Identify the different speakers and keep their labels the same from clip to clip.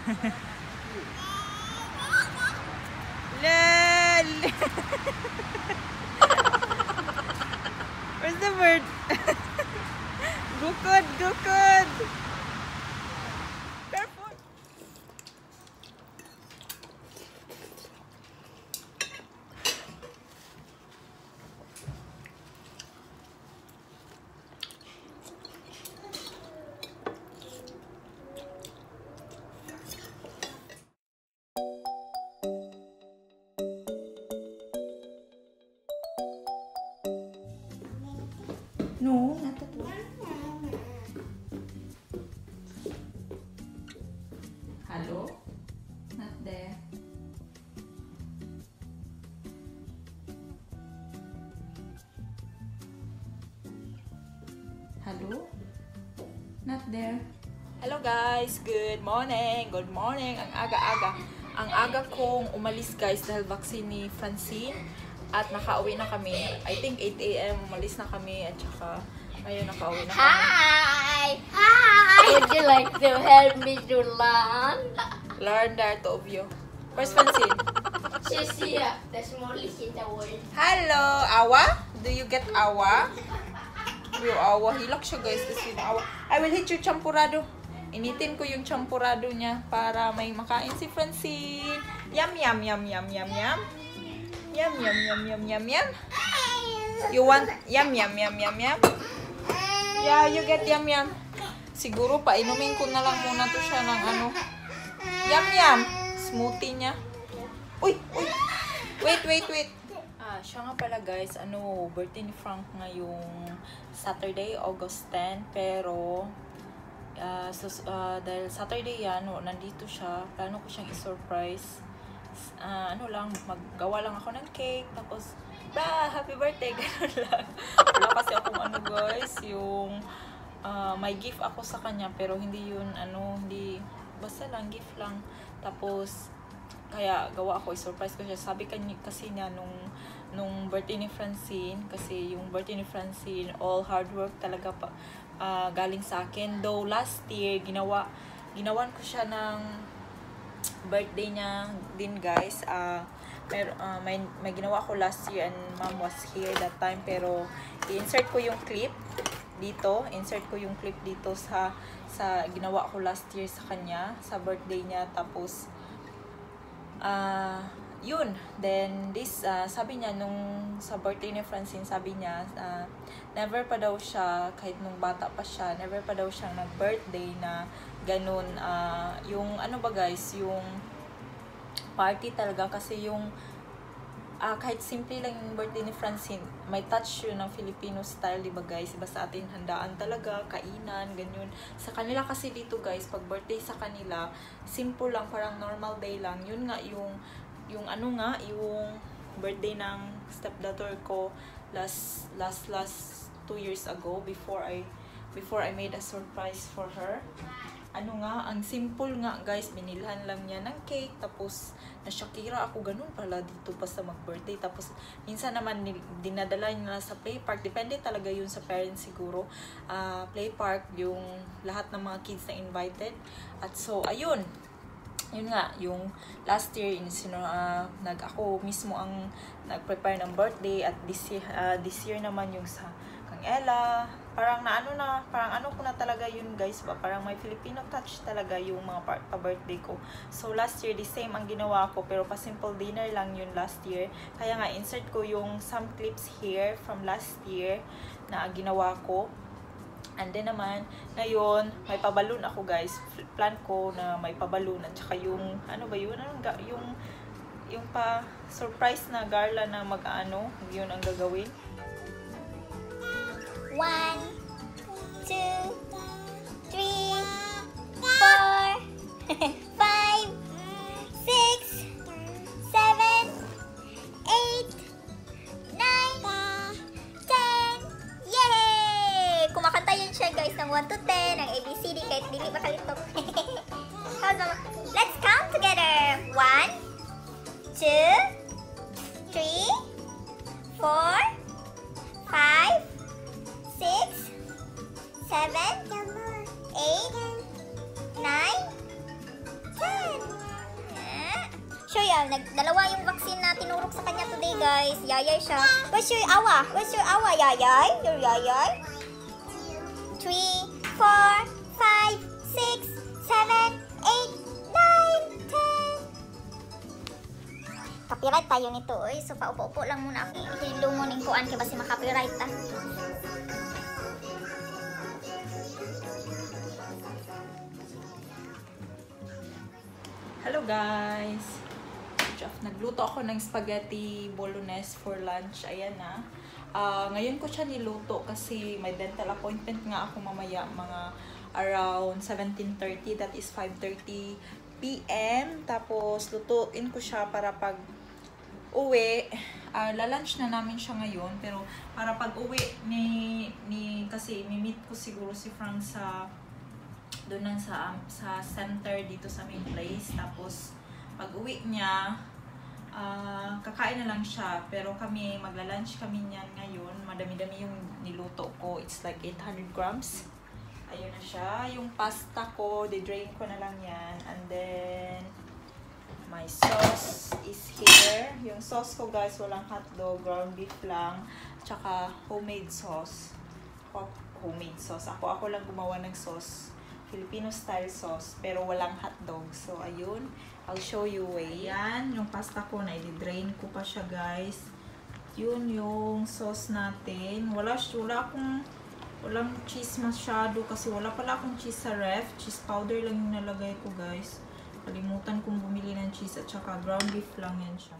Speaker 1: Lol! Where's the bird? Gukod! Gukod! Careful! No, not at all. Hello? Not there. Hello? Not there. Hello guys, good morning. Good morning. Ang aga-aga. Ang aga kong umalis guys dahil vaccine ni Francine. At nakauwi na kami. I think 8 AM umalis na kami. At saka ngayon nakauwi na kami.
Speaker 2: Hi! Hi! Would you like to help me to learn?
Speaker 1: Learn the art of you. Where's Francine?
Speaker 2: She's here. The smallest in the world.
Speaker 1: Hello! Awa? Do you get awa? Yung awa. Hilak siya guys. Kasi awa. I will hit your champurado. Initin ko yung champurado niya para may makain si Francine. Yum, yum, yum, yum, yum, yum. Yum, yum, yum, yum, yum, yum. You want yum, yum, yum, yum, yum? Yeah, you get yum, yum. Siguro pa, inumin ko na lang muna to siya ng ano. Yum, yum. Smoothie niya. Uy, uy. Wait, wait, wait. Siya nga pala guys, birthday ni Frank ngayong Saturday, August 10. Pero, dahil Saturday yan, nandito siya. Plano ko siyang i-surprise. Maggawa lang ako ng cake, tapos, happy birthday, gano'n lang. Wala kasi akong guys, yung, may gift ako sa kanya, pero hindi yun, hindi, basta lang, gift lang. Tapos, kaya gawa ako, i-surprise ko siya. Sabi kasi niya, nung birthday ni Francine, kasi yung birthday ni Francine, all hard work talaga pa, galing sa akin. Though, last year, ginawan ko siya ng, birthday niya din guys. May ginawa ko last year and mom was here that time, pero i-insert ko yung clip dito. Insert ko yung clip dito sa ginawa ko last year sa kanya, sa birthday niya. Tapos yun. Then this sabi niya nung sa birthday ni Francine, sabi niya never pa daw siya, kahit nung bata pa siya, never pa daw siyang nag-birthday na ganun, yung ba guys, yung party talaga. Kasi yung kahit simple lang yung birthday ni Francine, may touch yun ng Filipino style, diba guys? Iba sa atin, handaan talaga, kainan, ganyan. Sa kanila kasi dito guys, pag birthday sa kanila, simple lang, parang normal day lang. Yun nga yung yung birthday ng stepdaughter ko last 2 years ago, before I made a surprise for her. Ang simple nga guys, binilhan lang niya ng cake, tapos na-Shakira ako, ganun pala dito pa sa mag-birthday. Tapos minsan naman dinadala niya sa play park, depende talaga yun sa parents siguro. Play park, yung lahat ng mga kids na invited. At so ayun, yun nga, yung last year, ako mismo ang nag-prepare ng birthday. At this year naman yung sa Kang Ella, parang parang ko na talaga yun guys, parang may Filipino touch talaga yung mga pa-birthday ko. So last year, the same ang ginawa ko, pero pa-simple dinner lang yun last year. Kaya nga, insert ko yung some clips here from last year na ginawa ko. And then naman, ngayon, may paballoon ako guys. Plan ko na may paballoon. At saka yung, yung pa-surprise na garland na yun ang gagawin.
Speaker 2: 1, 2, 3, 4, 5, 6, 7, 8, 9, 10. Yay! Kumakanta yun siya guys ng 1 to 10, ng ABCD, kahit dili makalitok. Let's count together. 1, 2, 3, 4, 5, 6, 7, 8, 9, 10. yan. Dalawa yung vaccine na tinurok sa kanya today, guys. Yayay siya. Where's your awa? Where's your awa, Yayay? Your Yayay? 3, 4, 5, 6, 7, 8, 9, 10. Copyright tayo nito, oy. So, paupo-upo lang muna ako. Hilungunin ko kay basi makapyright, ah.
Speaker 1: Hello guys! Nagluto ako ng spaghetti bolognese for lunch. Ayan na. Ngayon ko siya niluto kasi may dental appointment nga ako mamaya mga around 17:30. That is 5:30 PM. Tapos lutuin ko siya para pag uwi. Lalunch na namin siya ngayon. Pero para pag uwi kasi mi-meet ko siguro si Frank sa doon lang sa center dito sa main place. Tapos pag uwi niya kakain na lang siya, pero kami magla-lunch kami niyan ngayon. Madami-dami yung niluto ko. It's like 800 grams. Ayun na siya. Yung pasta ko, de-drain ko na lang yan. And then my sauce is here. Yung sauce ko guys, walang hotdog, ground beef lang, tsaka homemade sauce. Homemade sauce. Ako lang gumawa ng sauce. Filipino style sauce, pero walang hotdog. So, ayun. I'll show you way. Ayan, yung pasta ko, na-drain ko pa siya, guys. Yun yung sauce natin. Walang cheese masyado kasi wala pala akong cheese sa ref. Cheese powder lang yung nalagay ko, guys. Kalimutan kong bumili ng cheese at saka ground beef lang yan siya.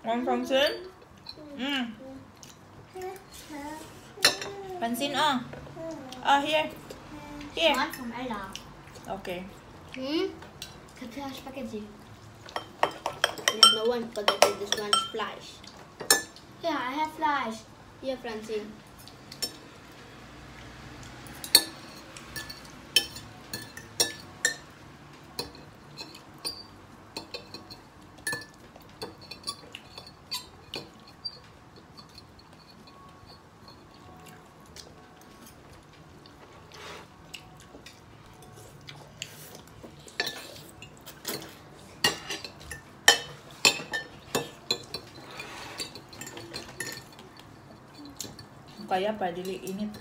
Speaker 1: One pansin? Pansin, here. Here.
Speaker 3: One from Ella.
Speaker 1: Okay.
Speaker 3: Kapya spaghetti. There's no one spaghetti, this one's flash. Yeah, I have flash. Here, Francine.
Speaker 1: Kaya pa, dili init.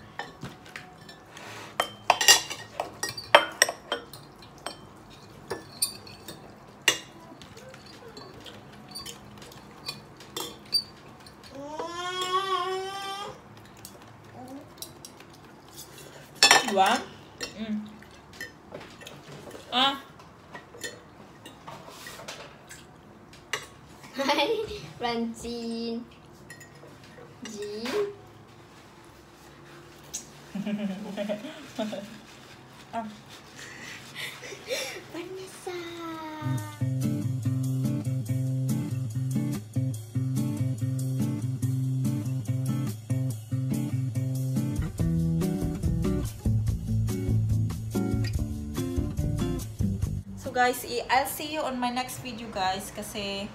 Speaker 1: Diba?
Speaker 3: Hi, Francine. Jean. Vanessa.
Speaker 1: So guys, I'll see you on my next video guys kasi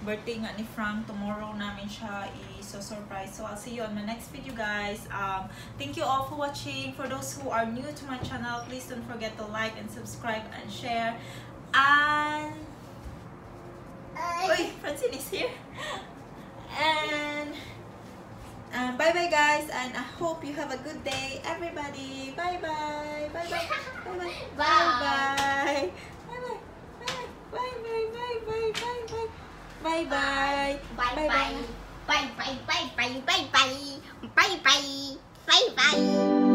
Speaker 1: birthday nga ni Frank. Tomorrow namin siya i-surprise. So I'll see you on my next video guys. Thank you all for watching. For those who are new to my channel, please don't forget to like and subscribe and share. And wait, Francine is here. And bye bye guys, and I hope you have a good day everybody. Bye bye. Bye bye. Bye bye. Bye bye. Bye bye. Bye bye. Bye bye. Bye bye.
Speaker 2: Bye bye. Bye bye. Bye bye. Bye bye. Bye bye. Bye bye. Bye bye.